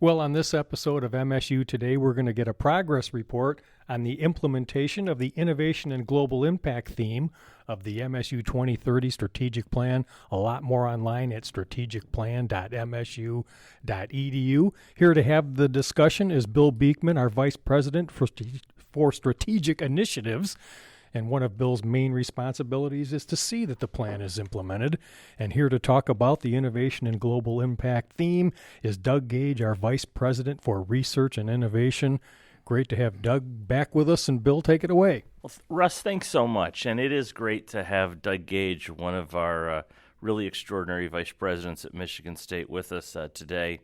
Well, on this episode of MSU Today, we're going to get a progress report on the implementation of the Innovation and Global Impact theme of the MSU 2030 Strategic Plan. A lot more online at strategicplan.msu.edu. Here to have the discussion is Bill Beekman, our Vice President for Strategic Initiatives. And one of Bill's main responsibilities is to see that the plan is implemented. And here to talk about the Innovation and Global Impact theme is Doug Gage, our Vice President for Research and Innovation. Great to have Doug back with us, and Bill, take it away. Well, Russ, thanks so much. And it is great to have Doug Gage, one of our really extraordinary vice presidents at Michigan State, with us today.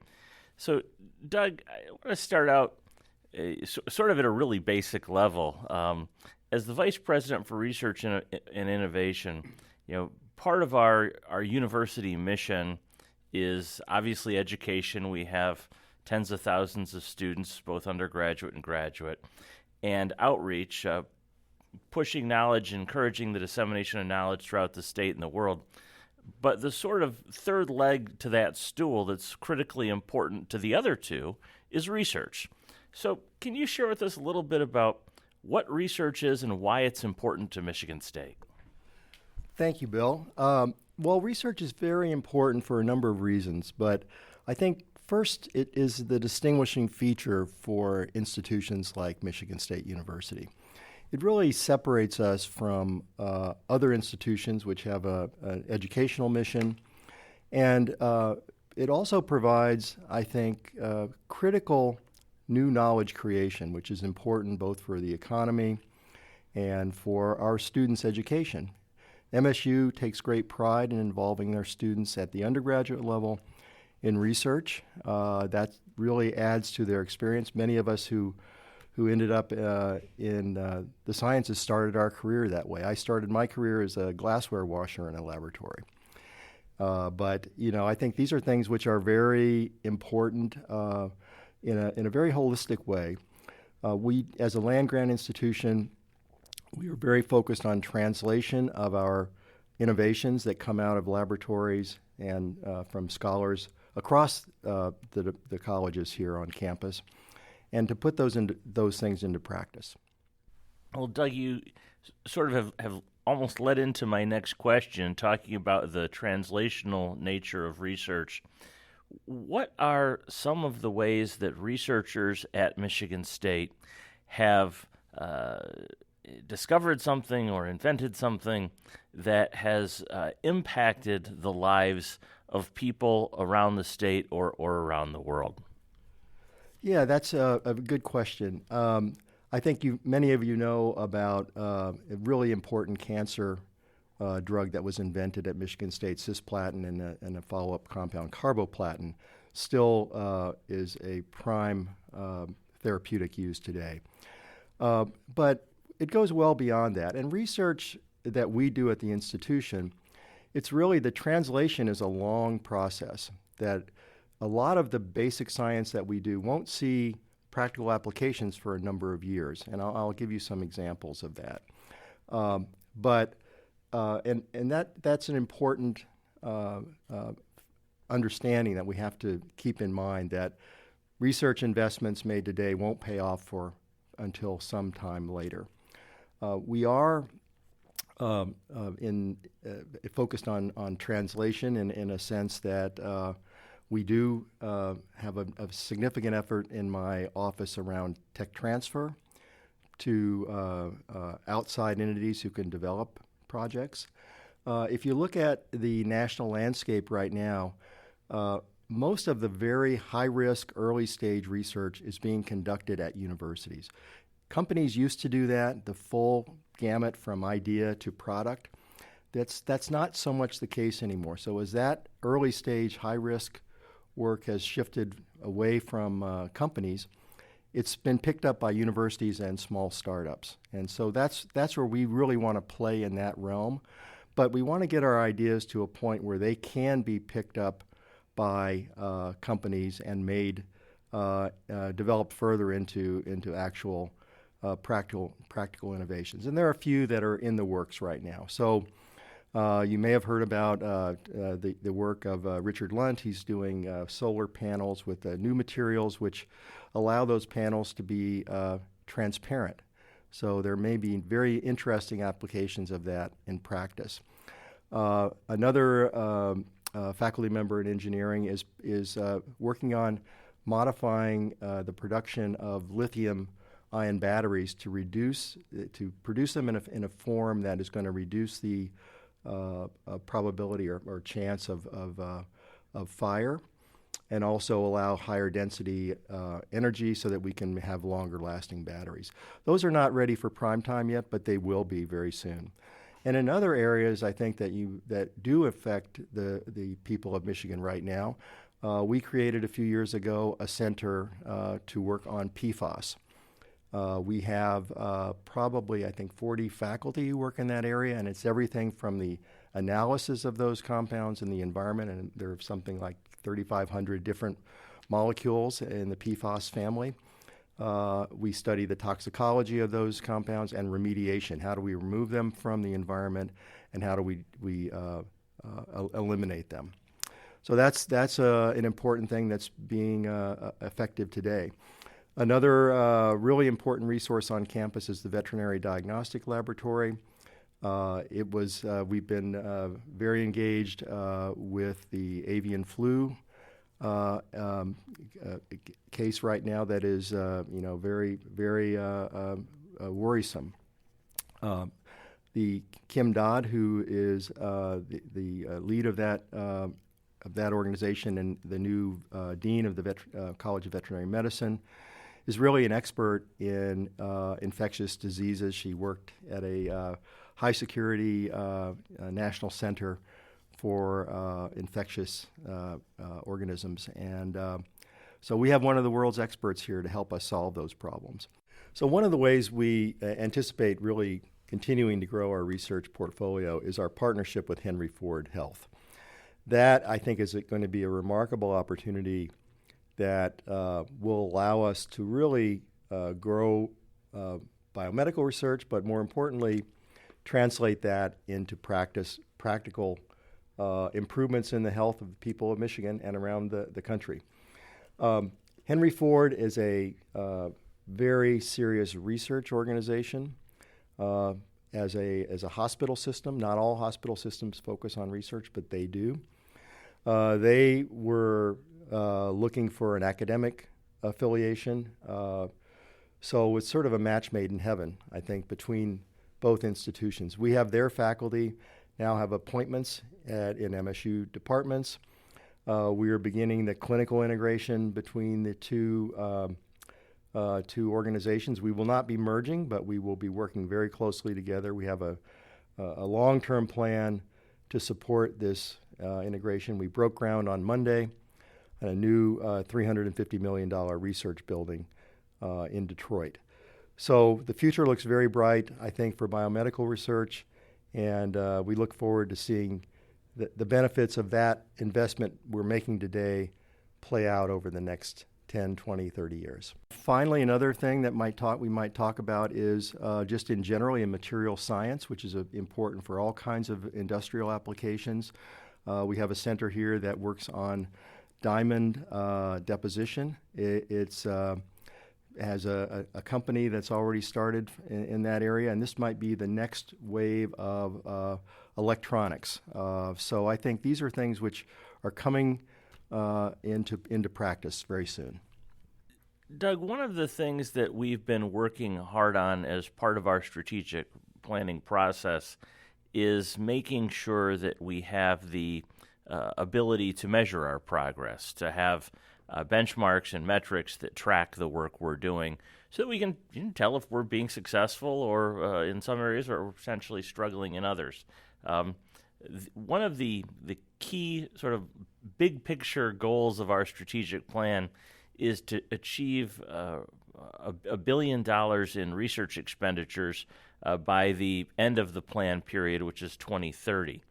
So, Doug, I want to start out sort of at a really basic level. As the Vice President for Research and Innovation, part of our university mission is obviously education. We have tens of thousands of students, both undergraduate and graduate, and outreach, pushing knowledge, encouraging the dissemination of knowledge throughout the state and the world. But the sort of third leg to that stool that's critically important to the other two is research. So can you share with us a little bit about what research is and why it's important to Michigan State? Thank you, Bill. Well, research is very important for a number of reasons, but I think first it is the distinguishing feature for institutions like Michigan State University. It really separates us from other institutions which have an educational mission, and it also provides, I think, critical new knowledge creation, which is important both for the economy and for our students' education. MSU takes great pride in involving their students at the undergraduate level in research. That really adds to their experience. Many of us who ended up in the sciences started our career that way. I started my career as a glassware washer in a laboratory. But I think these are things which are very important in a very holistic way. We, as a land-grant institution, we are very focused on translation of our innovations that come out of laboratories and from scholars across the colleges here on campus, and to put those things into practice. Well, Doug, you sort of have almost led into my next question, talking about the translational nature of research. What are some of the ways that researchers at Michigan State have discovered something or invented something that has impacted the lives of people around the state or around the world? Yeah, that's a good question. I think many of you know about a really important cancer drug that was invented at Michigan State, cisplatin, and a follow-up compound, carboplatin, still is a prime therapeutic used today. But it goes well beyond that. And research that we do at the institution, it's really the translation is a long process that a lot of the basic science that we do won't see practical applications for a number of years. And I'll give you some examples of that. That's an important understanding that we have to keep in mind, that research investments made today won't pay off until some time later. We are focused on translation in a sense that we do have a significant effort in my office around tech transfer to outside entities who can develop projects. If you look at the national landscape right now, most of the very high-risk, early-stage research is being conducted at universities. Companies used to do that, the full gamut from idea to product. That's not so much the case anymore. So as that early-stage, high-risk work has shifted away from companies, it's been picked up by universities and small startups. And so that's where we really want to play in that realm. But we want to get our ideas to a point where they can be picked up by companies and made, developed further into actual practical innovations. And there are a few that are in the works right now. So You may have heard about the work of Richard Lunt. He's doing solar panels with new materials which allow those panels to be transparent. So there may be very interesting applications of that in practice. Another faculty member in engineering is working on modifying the production of lithium-ion batteries to produce them in a form that is going to reduce the probability or chance of fire, and also allow higher density energy so that we can have longer lasting batteries. Those are not ready for prime time yet, but they will be very soon. And in other areas, I think that do affect the people of Michigan right now, we created a few years ago a center to work on PFAS. We have probably, I think, 40 faculty who work in that area, and it's everything from the analysis of those compounds in the environment, and there are something like 3,500 different molecules in the PFAS family. We study the toxicology of those compounds and remediation. How do we remove them from the environment, and how do we eliminate them? So that's an important thing that's being effective today. Another really important resource on campus is the Veterinary Diagnostic Laboratory. We've been very engaged with the avian flu case right now that is, very, very worrisome. The Kim Dodd, who is the lead of that organization and the new dean of the College of Veterinary Medicine, is really an expert in infectious diseases. She worked at a high security national center for infectious organisms. And so we have one of the world's experts here to help us solve those problems. So one of the ways we anticipate really continuing to grow our research portfolio is our partnership with Henry Ford Health. That, I think, is going to be a remarkable opportunity that will allow us to really grow biomedical research, but more importantly, translate that into practical improvements in the health of the people of Michigan and around the country. Henry Ford is a very serious research organization. As a hospital system, not all hospital systems focus on research, but they do. They were looking for an academic affiliation. So it's sort of a match made in heaven, I think, between both institutions. We have their faculty now have appointments in MSU departments. We are beginning the clinical integration between the two organizations. We will not be merging, but we will be working very closely together. We have a long-term plan to support this integration. We broke ground on Monday on a new $350 million research building in Detroit. So the future looks very bright, I think, for biomedical research, and we look forward to seeing the benefits of that investment we're making today play out over the next 10, 20, 30 years. Finally, another thing that we might talk about is just in general in material science, which is important for all kinds of industrial applications. We have a center here that works on diamond deposition. It has a company that's already started in that area, and this might be the next wave of electronics. So I think these are things which are coming into practice very soon. Doug, one of the things that we've been working hard on as part of our strategic planning process is making sure that we have the ability to measure our progress, to have benchmarks and metrics that track the work we're doing so that we can tell if we're being successful or in some areas or potentially struggling in others. One of the key sort of big picture goals of our strategic plan is to achieve $1 billion in research expenditures by the end of the plan period, which is 2030.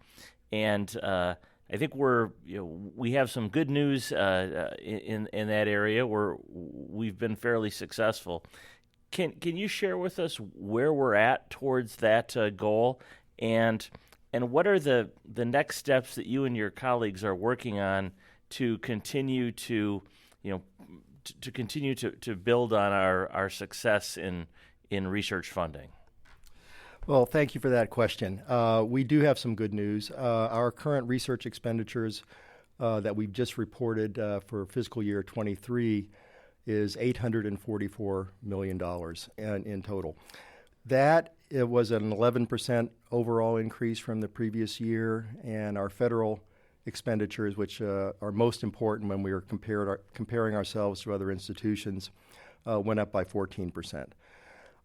And I think we have some good news in that area where we've been fairly successful. Can you share with us where we're at towards that goal, and And what are the next steps that you and your colleagues are working on to continue to, to continue to build on our success in research funding? Well, thank you for that question. We do have some good news. Our current research expenditures that we've just reported for fiscal year 23 is $844 million in total. It was an 11% overall increase from the previous year, and our federal expenditures, which are most important when we are comparing ourselves to other institutions, went up by 14%.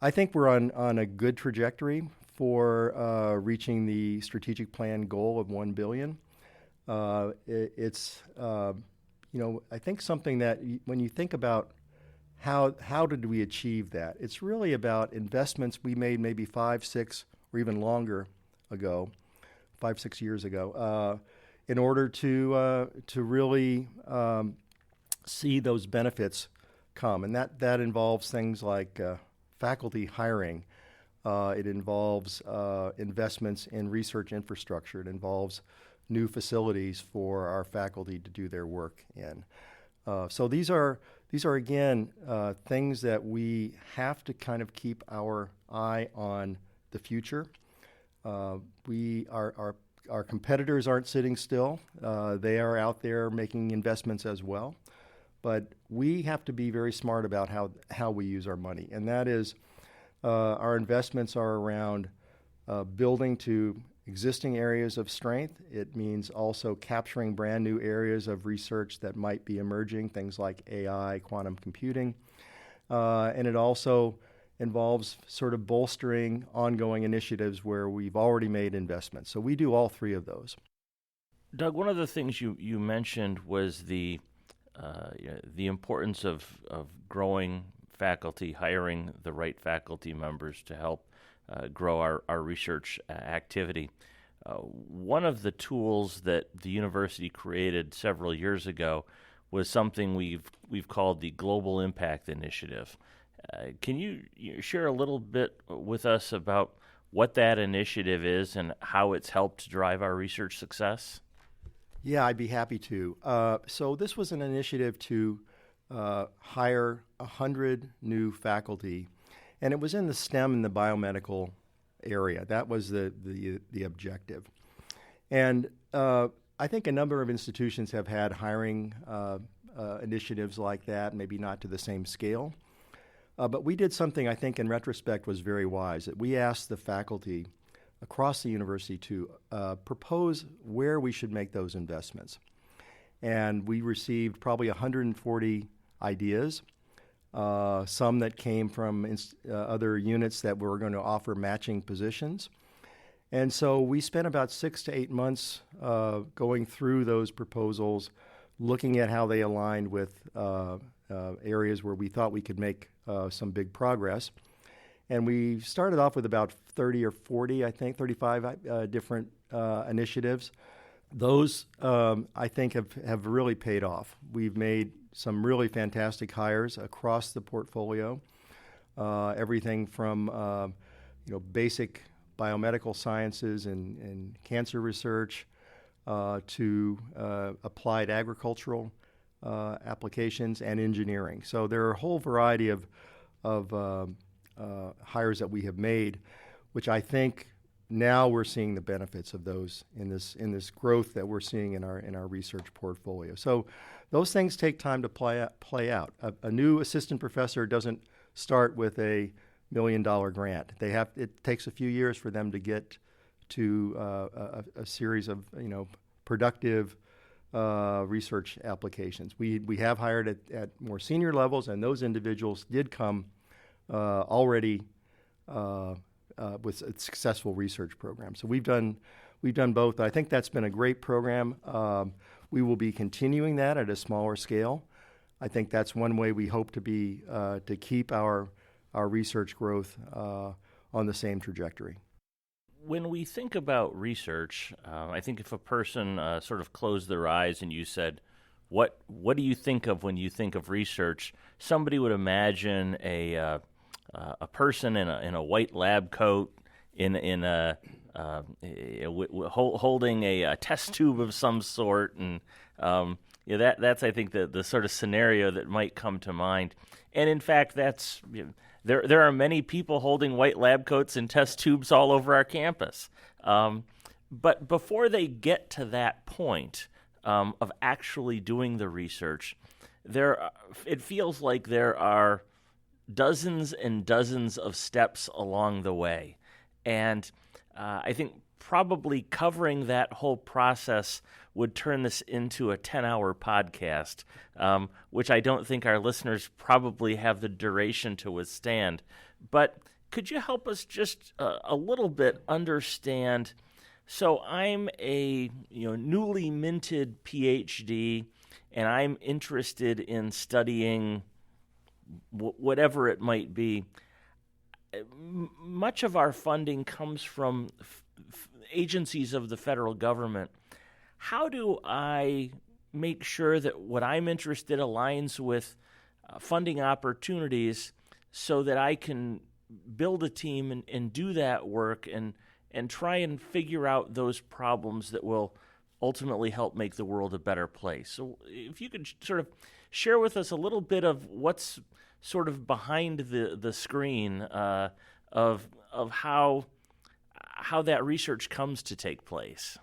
I think we're on a good trajectory for reaching the strategic plan goal of $1 billion. It's I think something that when you think about how did we achieve that, it's really about investments we made maybe 5, 6, or even longer ago, 5, 6 years ago, in order to really see those benefits come, and that involves things like faculty hiring. It involves investments in research infrastructure. It involves new facilities for our faculty to do their work in. So these are again things that we have to kind of keep our eye on the future. Our competitors aren't sitting still. They are out there making investments as well. But we have to be very smart about how we use our money, and that is our investments are around building to existing areas of strength. It means also capturing brand new areas of research that might be emerging, things like AI, quantum computing. And it also involves sort of bolstering ongoing initiatives where we've already made investments. So we do all three of those. Doug, one of the things you mentioned was the importance of growing faculty, hiring the right faculty members to help grow our research activity. One of the tools that the university created several years ago was something we've called the Global Impact Initiative. Can you share a little bit with us about what that initiative is and how it's helped drive our research success? Yeah, I'd be happy to. So this was an initiative to hire 100 new faculty, and it was in the STEM and the biomedical area. That was the objective. And I think a number of institutions have had hiring initiatives like that, maybe not to the same scale. But we did something I think in retrospect was very wise. That we asked the faculty across the university to propose where we should make those investments. And we received probably 140 ideas, some that came from other units that were going to offer matching positions. And so we spent about 6 to 8 months going through those proposals, looking at how they aligned with areas where we thought we could make some big progress. And we started off with about 30 or 40, I think, 35 different initiatives. Those, I think, have really paid off. We've made some really fantastic hires across the portfolio, everything from basic biomedical sciences and cancer research to applied agricultural applications and engineering. So there are a whole variety of hires that we have made, which I think now we're seeing the benefits of those in this growth that we're seeing in our research portfolio. So those things take time to play out. A new assistant professor doesn't start with a $1 million grant. It takes a few years for them to get to a series of productive research applications. We have hired at more senior levels, and those individuals did come already with a successful research program. So we've done both. I think that's been a great program. We will be continuing that at a smaller scale. I think that's one way we hope to keep our research growth on the same trajectory. When we think about research, I think if a person sort of closed their eyes and you said, "What do you think of when you think of research?" Somebody would imagine a person in a white lab coat in a holding a test tube of some sort, and that's I think the sort of scenario that might come to mind. And in fact, that's there are many people holding white lab coats and test tubes all over our campus. But before they get to that point of actually doing the research, it feels like there are dozens and dozens of steps along the way. And I think probably covering that whole process would turn this into a 10-hour podcast, which I don't think our listeners probably have the duration to withstand. But could you help us just a little bit understand? So I'm a newly minted PhD, and I'm interested in studying whatever it might be. Much of our funding comes from agencies of the federal government. How do I make sure that what I'm interested in aligns with funding opportunities so that I can build a team and do that work and try and figure out those problems that will ultimately help make the world a better place? So if you could sort of share with us a little bit of what's sort of behind the screen of how that research comes to take place.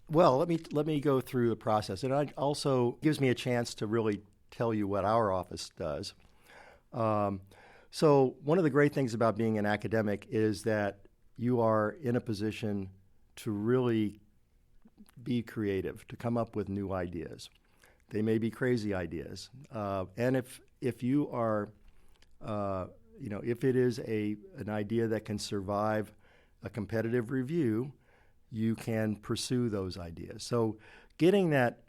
Well, let me go through the process, and it also gives me a chance to really tell you what our office does. So one of the great things about being an academic is that you are in a position to really be creative, to come up with new ideas. They may be crazy ideas, and if you are, if it is an idea that can survive a competitive review, you can pursue those ideas. So, getting that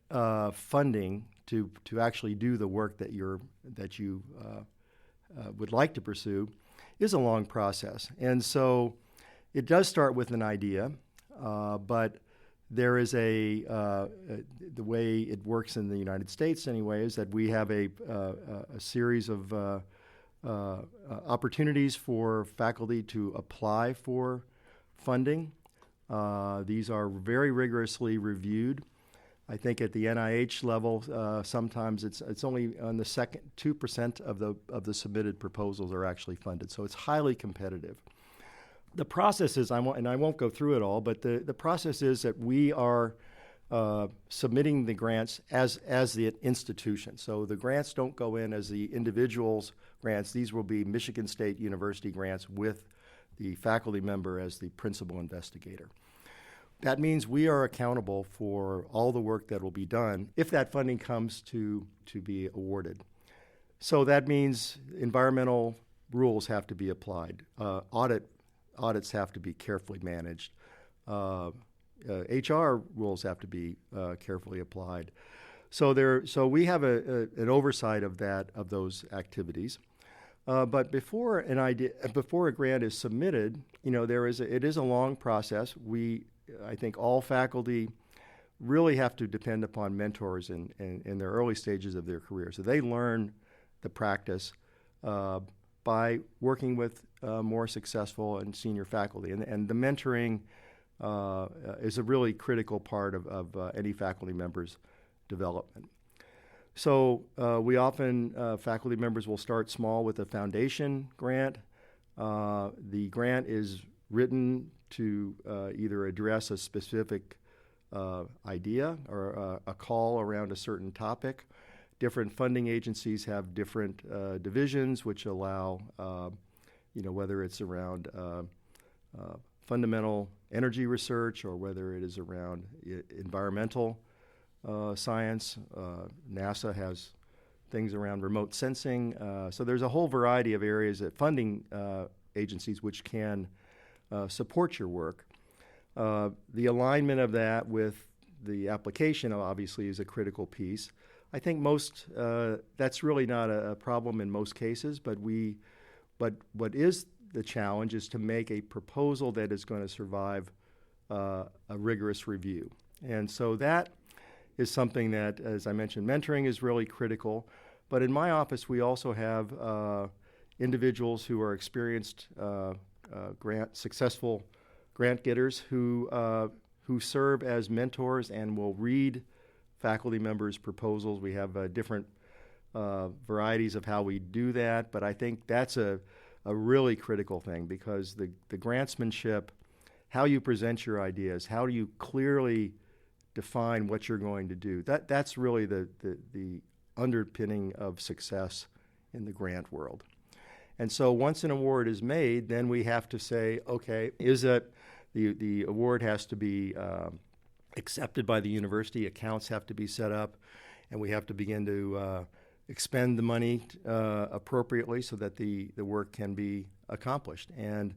funding to actually do the work that you would like to pursue is a long process, and so it does start with an idea, but there is the way it works in the United States anyway is that we have a series of opportunities for faculty to apply for funding. These are very rigorously reviewed. I think at the NIH level, sometimes it's only on the second 2% of the submitted proposals are actually funded. So it's highly competitive. The process is, and I won't go through it all, but the process is that we are submitting the grants as the institution. So the grants don't go in as the individuals' grants. These will be Michigan State University grants with the faculty member as the principal investigator. That means we are accountable for all the work that will be done if that funding comes to be awarded. So that means environmental rules have to be applied. Audits have to be carefully managed. HR rules have to be carefully applied. So we have an oversight of those activities. But before a grant is submitted, it is a long process. I think all faculty really have to depend upon mentors in their early stages of their career. So they learn the practice by working with more successful and senior faculty. And the mentoring is a really critical part of any faculty member's development. So we often, faculty members will start small with a foundation grant. The grant is written to either address a specific idea or a call around a certain topic. Different funding agencies have different divisions which allow, whether it's around fundamental energy research or whether it is around environmental science. NASA has things around remote sensing. So there's a whole variety of areas that funding agencies which can support your work. The alignment of that with the application obviously is a critical piece. I think that's really not a problem in most cases, but what is the challenge is to make a proposal that is going to survive a rigorous review. And so that is something that, as I mentioned, mentoring is really critical. But in my office, we also have individuals who are experienced successful grant getters who serve as mentors and will read faculty members' proposals. We have different varieties of how we do that, but I think that's a really critical thing, because the grantsmanship, how you present your ideas, how do you clearly define what you're going to do, that's really the underpinning of success in the grant world. And so once an award is made, then we have to say, okay, is it the award has to be accepted by the university, accounts have to be set up, and we have to begin to expend the money appropriately so that the work can be accomplished. And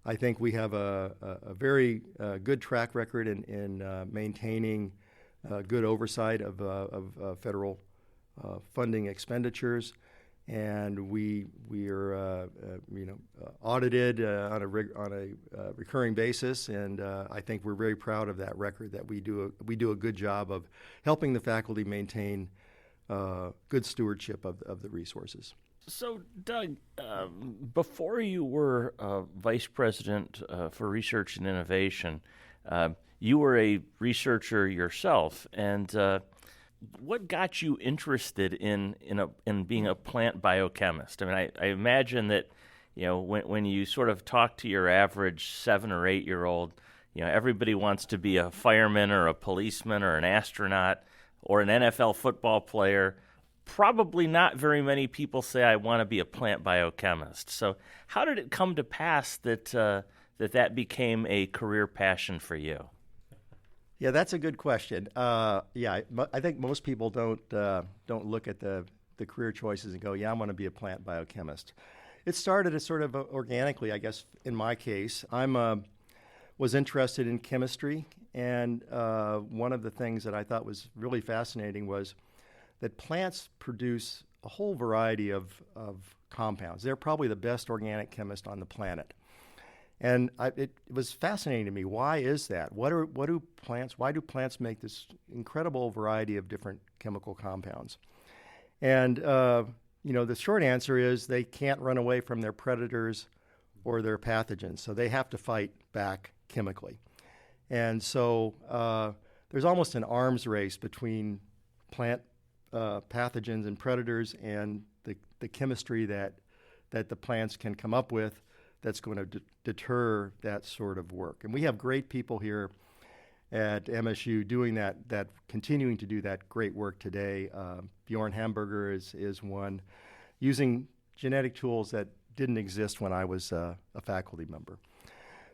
I think we have a very good track record in maintaining good oversight of federal funding expenditures, and we are audited on a recurring basis, and I think we're very proud of that record, that we do a good job of helping the faculty maintain good stewardship of the resources. So, Doug, before you were Vice President for Research and Innovation, you were a researcher yourself, and what got you interested in being a plant biochemist? I mean, I imagine that, when you sort of talk to your average 7 or 8 year old, everybody wants to be a fireman or a policeman or an astronaut or an NFL football player. Probably not very many people say, I want to be a plant biochemist. So how did it come to pass that that became a career passion for you? Yeah, that's a good question. I think most people don't look at the career choices and go, yeah, I want to be a plant biochemist. It started as sort of organically, I guess, in my case. Was interested in chemistry, and one of the things that I thought was really fascinating was that plants produce a whole variety of compounds. They're probably the best organic chemist on the planet. And it was fascinating to me. Why is that? Why do plants make this incredible variety of different chemical compounds? And the short answer is they can't run away from their predators or their pathogens, so they have to fight back chemically. And so there's almost an arms race between plant pathogens and predators and the chemistry that the plants can come up with that's going to deter that sort of work. And we have great people here at MSU doing that continuing to do that great work today. Bjorn Hamburger is one, using genetic tools that didn't exist when I was a faculty member.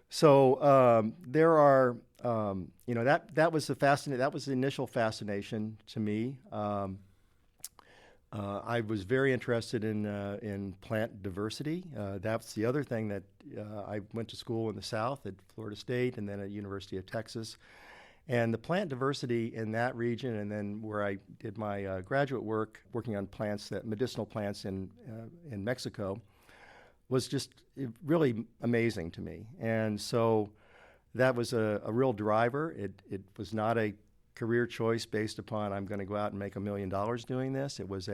So there are, that was the initial fascination to me. I was very interested in plant diversity. That's the other thing that I went to school in the South at Florida State and then at University of Texas. And the plant diversity in that region, and then where I did my graduate work working on medicinal plants in Mexico, was just really amazing to me. And so that was a real driver. It was not a career choice based upon I'm going to go out and make $1 million doing this. It was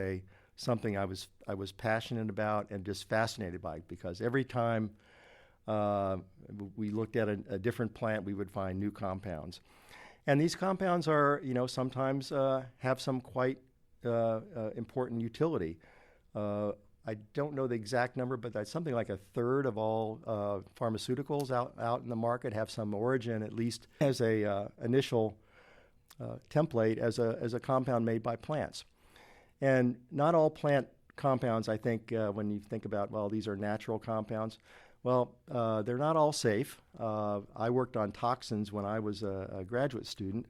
something I was passionate about and just fascinated by, because every time we looked at a different plant, we would find new compounds. And these compounds are, sometimes have some quite important utility. I don't know the exact number, but that's something like a third of all pharmaceuticals out in the market have some origin, at least as a initial template, as a compound made by plants. And not all plant compounds, I think, when you think about, well, these are natural compounds, well, they're not all safe. I worked on toxins when I was a graduate student.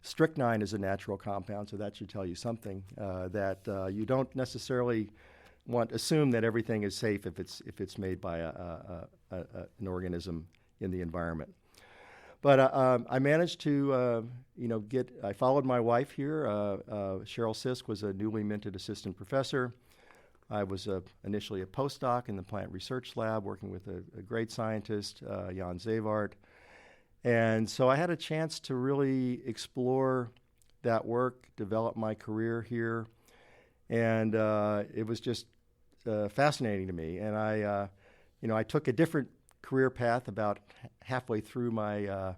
Strychnine is a natural compound, so that should tell you something, that you don't necessarily assume that everything is safe if it's made by an organism in the environment. But I managed to, I followed my wife here. Cheryl Sisk was a newly minted assistant professor. I was initially a postdoc in the plant research lab working with a great scientist, Jan Zavart. And so I had a chance to really explore that work, develop my career here. And it was just fascinating to me. And I I took a different career path about halfway through my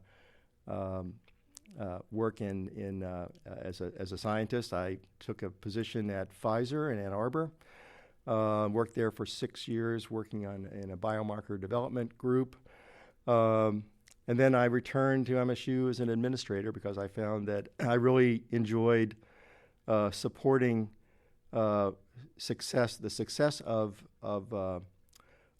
work as a scientist. I took a position at Pfizer in Ann Arbor. Worked there for 6 years, working in a biomarker development group. And then I returned to MSU as an administrator because I found that I really enjoyed supporting the success of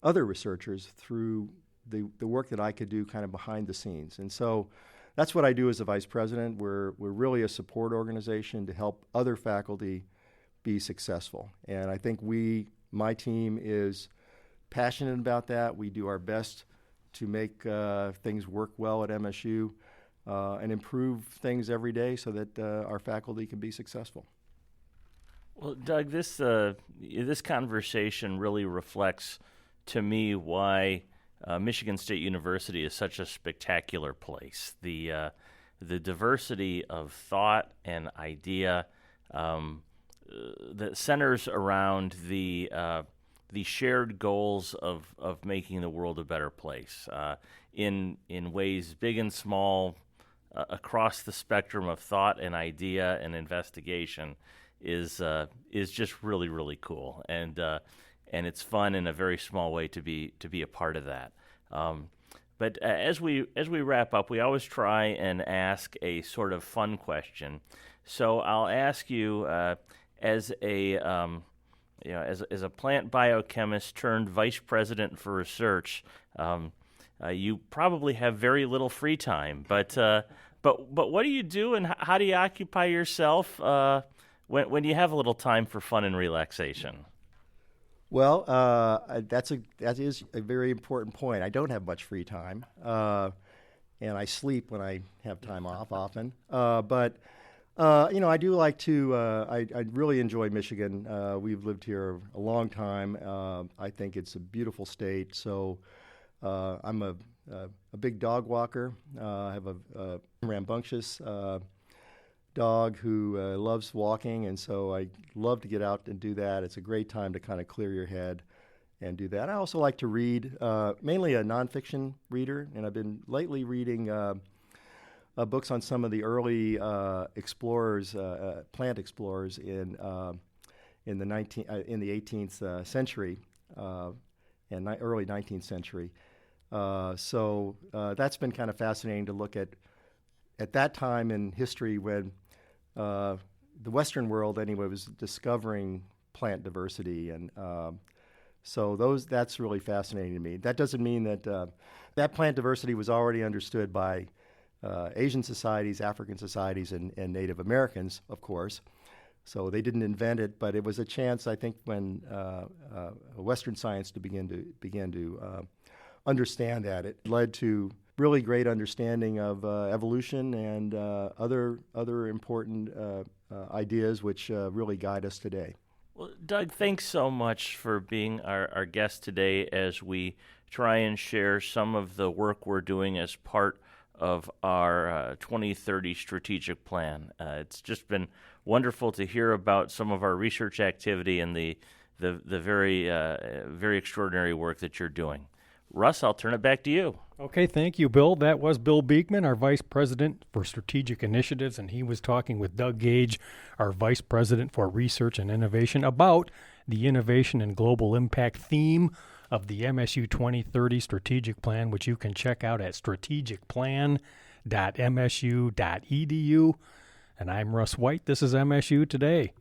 other researchers through the work that I could do kind of behind the scenes. And so that's what I do as a vice president. We're really a support organization to help other faculty be successful. And I think my team is passionate about that. We do our best to make things work well at MSU and improve things every day so that our faculty can be successful. Well, Doug, this conversation really reflects to me why Michigan State University is such a spectacular place. The diversity of thought and idea that centers around the shared goals of making the world a better place in ways big and small, across the spectrum of thought and idea and investigation is just really, really cool, and it's fun in a very small way to be a part of that. But as we wrap up, we always try and ask a sort of fun question. So I'll ask you as a as a plant biochemist turned vice president for research, you probably have very little free time. But what do you do, and how do you occupy yourself when you have a little time for fun and relaxation? Well, that is a very important point. I don't have much free time, and I sleep when I have time off often. But I do like to. I really enjoy Michigan. We've lived here a long time. I think it's a beautiful state. So I'm a big dog walker. I have a rambunctious dog who loves walking, and so I love to get out and do that. It's a great time to kind of clear your head and do that. I also like to read, mainly a nonfiction reader, and I've been lately reading books on some of the early explorers, plant explorers in the 18th century and early 19th century. So that's been kind of fascinating to look at that time in history when the Western world, anyway, was discovering plant diversity, and so that's really fascinating to me. That doesn't mean that that plant diversity was already understood by Asian societies, African societies, and Native Americans, of course. So they didn't invent it, but it was a chance, I think, when Western science began to understand that. It led to really great understanding of evolution and other important ideas which really guide us today. Well, Doug, thanks so much for being our guest today as we try and share some of the work we're doing as part of our 2030 strategic plan. It's just been wonderful to hear about some of our research activity and the very very extraordinary work that you're doing. Russ, I'll turn it back to you. Okay, thank you, Bill. That was Bill Beekman, our Vice President for Strategic Initiatives, and he was talking with Doug Gage, our Vice President for Research and Innovation, about the innovation and global impact theme of the MSU 2030 Strategic Plan, which you can check out at strategicplan.msu.edu. And I'm Russ White. This is MSU Today.